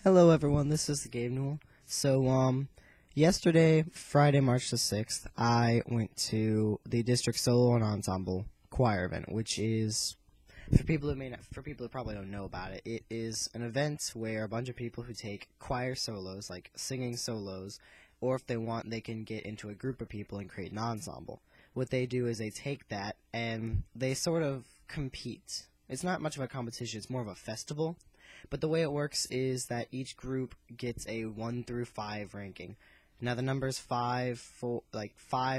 Hello everyone, this is the Gabe Newell. Yesterday, Friday, March the 6th, I went to the District Solo and Ensemble Choir event, which is, for people who probably don't know about it, it is an event where a bunch of people who take choir solos, like singing solos, or if they want, they can get into a group of people and create an ensemble. What they do is they take that and they sort of compete. It's not much of a competition, it's more of a festival. But the way it works is that each group gets a 1 through 5 ranking. Now the numbers 5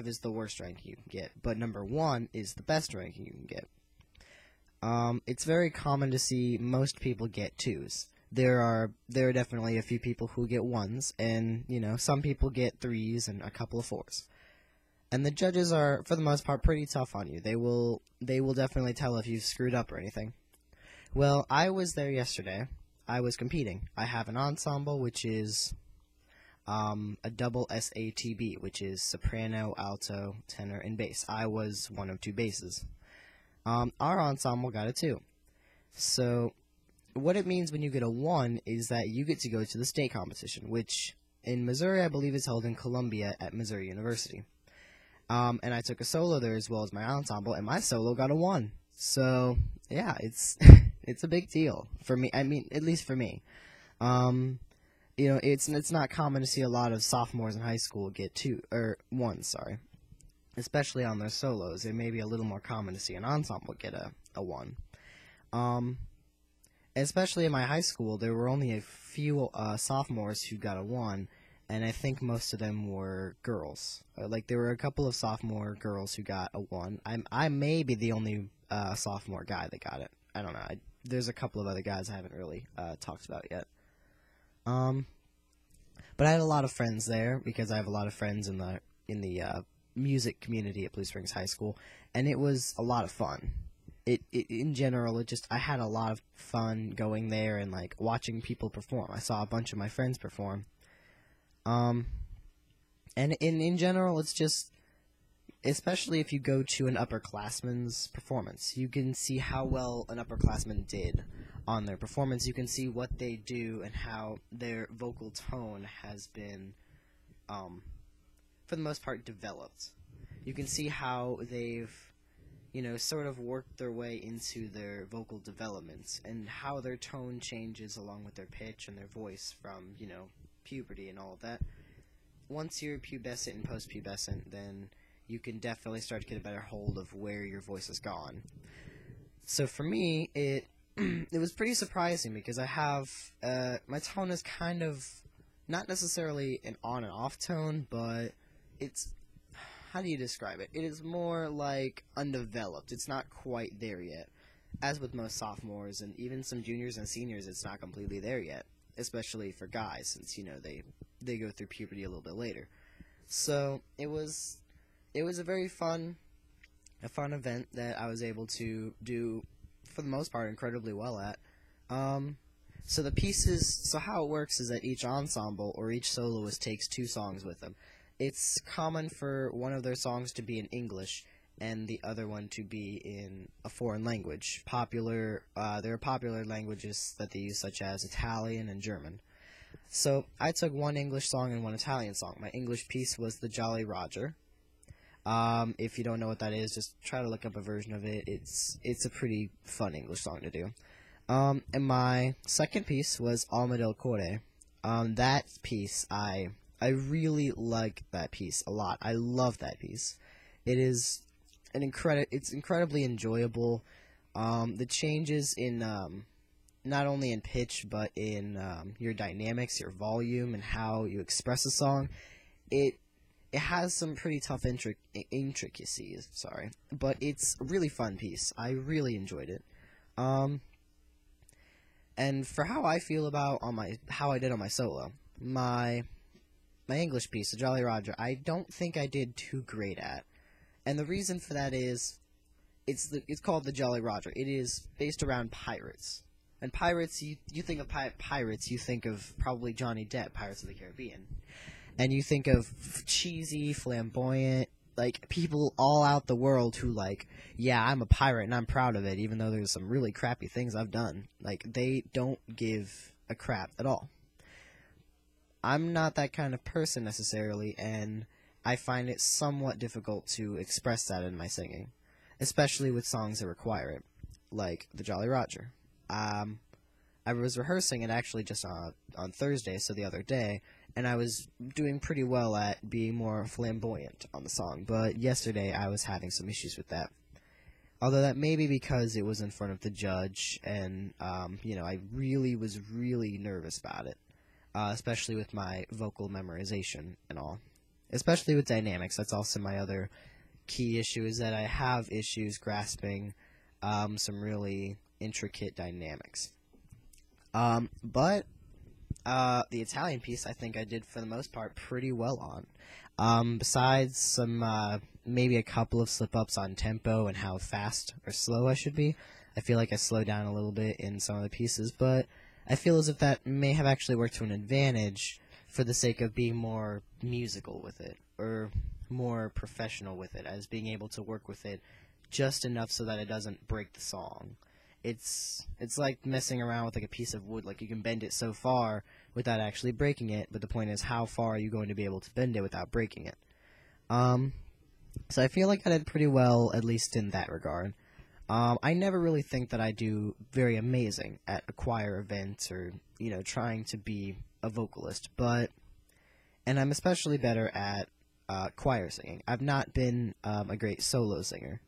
is the worst ranking you can get, but number 1 is the best ranking you can get. It's very common to see most people get 2s. There are definitely a few people who get 1s, and some people get 3s and a couple of 4s. And the judges are, for the most part, pretty tough on you. They will definitely tell if you've screwed up or anything. Well, I was there yesterday. I was competing. I have an ensemble, which is a double SATB, which is soprano, alto, tenor, and bass. I was one of 2 basses. Our ensemble got a 2. So, what it means when you get a 1 is that you get to go to the state competition, which in Missouri, I believe is held in Columbia at Missouri University. And I took a solo there as well as my ensemble, and my solo got a 1. So, yeah, it's it's a big deal for me. I mean, at least for me. It's not common to see a lot of sophomores in high school get 1, sorry. Especially on their solos. It may be a little more common to see an ensemble get a 1. Especially in my high school, there were only a few sophomores who got a 1, and I think most of them were girls. There were a couple of sophomore girls who got a 1. I may be the only sophomore guy that got it. I don't know. There's a couple of other guys I haven't really talked about yet. But I had a lot of friends there because I have a lot of friends in the music community at Blue Springs High School, and it was a lot of fun. In general, I had a lot of fun going there and watching people perform. I saw a bunch of my friends perform. And in general, it's just, especially if you go to an upperclassman's performance, you can see how well an upperclassman did on their performance. You can see what they do and how their vocal tone has been, for the most part, developed. You can see how they've, sort of worked their way into their vocal development and how their tone changes along with their pitch and their voice from, puberty and all of that. Once you're pubescent and post-pubescent, then you can definitely start to get a better hold of where your voice has gone. So for me, it was pretty surprising because I have, my tone is kind of, not necessarily an on and off tone, but it's, how do you describe it? It is more like undeveloped. It's not quite there yet. As with most sophomores and even some juniors and seniors, it's not completely there yet. Especially for guys, since, they go through puberty a little bit later. So, it was a very fun event that I was able to do, for the most part, incredibly well at. So how it works is that each ensemble, or each soloist, takes 2 songs with them. It's common for one of their songs to be in English, and the other one to be in a foreign language. There are popular languages that they use, such as Italian and German. So, I took 1 English song and 1 Italian song. My English piece was the Jolly Roger. If you don't know what that is, just try to look up a version of it. It's a pretty fun English song to do. And my second piece was Alma del Core. That piece, I really like that piece a lot. I love that piece. It's incredibly enjoyable. The changes in not only in pitch but in your dynamics, your volume, and how you express a song. It has some pretty tough intricacies. Sorry, but it's a really fun piece. I really enjoyed it. And for how I feel about how I did on my solo, my English piece, the Jolly Roger, I don't think I did too great at. And the reason for that is, it's called the Jolly Roger. It is based around pirates. And pirates, you think of pirates, you think of probably Johnny Depp, Pirates of the Caribbean. And you think of cheesy, flamboyant, people all out the world who, yeah, I'm a pirate and I'm proud of it, even though there's some really crappy things I've done. They don't give a crap at all. I'm not that kind of person necessarily, and I find it somewhat difficult to express that in my singing, especially with songs that require it, like the Jolly Roger. Um, I was rehearsing it actually just on Thursday, so the other day, and I was doing pretty well at being more flamboyant on the song, but yesterday I was having some issues with that. Although that may be because it was in front of the judge, and, I really was really nervous about it, especially with my vocal memorization and all. Especially with dynamics, that's also my other key issue, is that I have issues grasping some really intricate dynamics. But the Italian piece, I think I did for the most part pretty well on. Besides some maybe a couple of slip-ups on tempo and how fast or slow I should be, I feel like I slowed down a little bit in some of the pieces, but I feel as if that may have actually worked to an advantage for the sake of being more musical with it, or more professional with it, as being able to work with it just enough so that it doesn't break the song. It's like messing around with like a piece of wood. Like, you can bend it so far without actually breaking it, but the point is, how far are you going to be able to bend it without breaking it? So I feel like I did pretty well, at least in that regard. I never really think that I do very amazing at a choir event, or, trying to be a vocalist, and I'm especially better at choir singing. I've not been a great solo singer.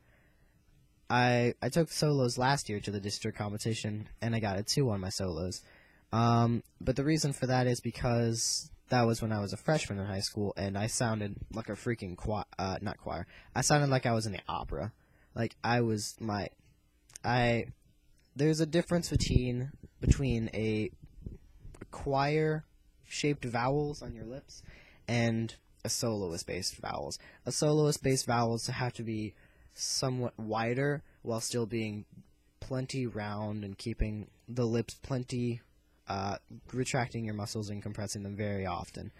I took solos last year to the district competition, and I got a 2 on my solos. But the reason for that is because that was when I was a freshman in high school, and I sounded like a freaking not choir. I sounded like I was in the opera. Like, there's a difference between a choir-shaped vowels on your lips and a soloist-based vowels. A soloist-based vowels have to be somewhat wider while still being plenty round and keeping the lips plenty, retracting your muscles and compressing them very often.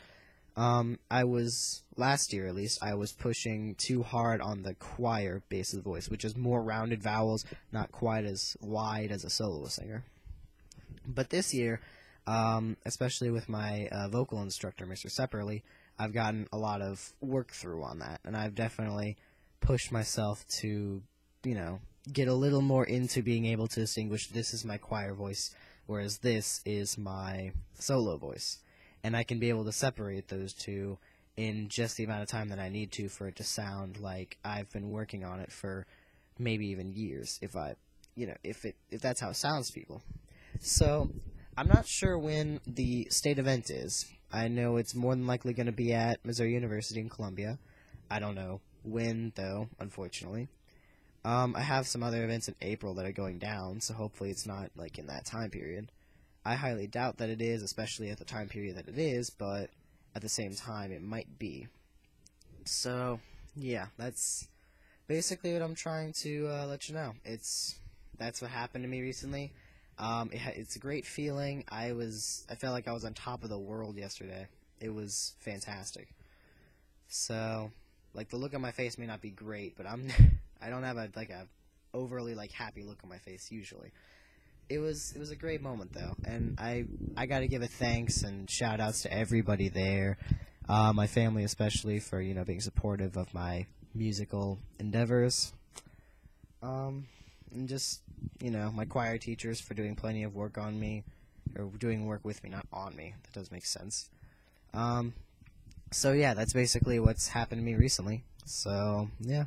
Last year at least, I was pushing too hard on the choir base of the voice, which is more rounded vowels, not quite as wide as a solo singer. But this year, especially with my vocal instructor, Mr. Sepperly, I've gotten a lot of work through on that, and I've definitely pushed myself to, get a little more into being able to distinguish this is my choir voice, whereas this is my solo voice. And I can be able to separate those two in just the amount of time that I need to for it to sound like I've been working on it for maybe even years, if that's how it sounds to people. So, I'm not sure when the state event is. I know it's more than likely going to be at Missouri University in Columbia. I don't know when, though, unfortunately. I have some other events in April that are going down, so hopefully it's not, like, in that time period. I highly doubt that it is, especially at the time period that it is, but at the same time, it might be. So, yeah, that's basically what I'm trying to let you know. That's what happened to me recently. It's a great feeling. I felt like I was on top of the world yesterday. It was fantastic. So, like, the look on my face may not be great, but I don't have a overly happy look on my face usually. It was a great moment though, and I got to give a thanks and shout outs to everybody there, my family especially, for being supportive of my musical endeavors, and just my choir teachers for doing plenty of work on me, or doing work with me, not on me. That does make sense. So yeah, that's basically what's happened to me recently. So yeah.